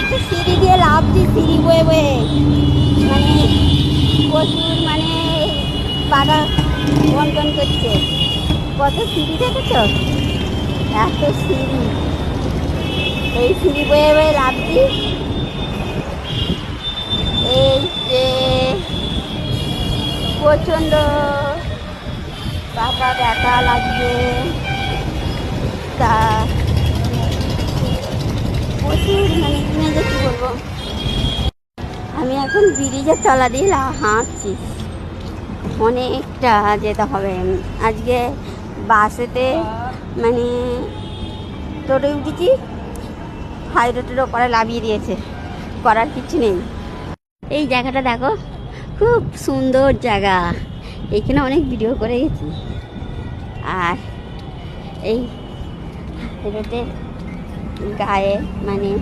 একটু সিঁড়ি দিয়ে লাফছি, সিঁড়ি বয়ে বয়ে, মানে প্রচুর, মানে পাটা বন্টন করছে। কত সিঁড়ি দেখেছ, এত সিঁড়ি, এই সিঁড়ি বয়ে বয়ে লাফছি। এই যে প্রচণ্ড পাটা ব্যথা লাগছে, তা প্রচুর, মানে কিনে যে কী বলবো। আমি এখন ব্রিজের তলা দিয়ে হাঁটছি, অনেকটা যেতে হবে আজকে। বাসেতে মানে টোটো উঠেছি, হাই রোডের ওপরে লাভিয়ে দিয়েছে, করার কিছু নেই। এই জায়গাটা দেখো, খুব সুন্দর জায়গা, এইখানে অনেক ভিডিও করে গেছি। আর এই রোডের গায়ে মানে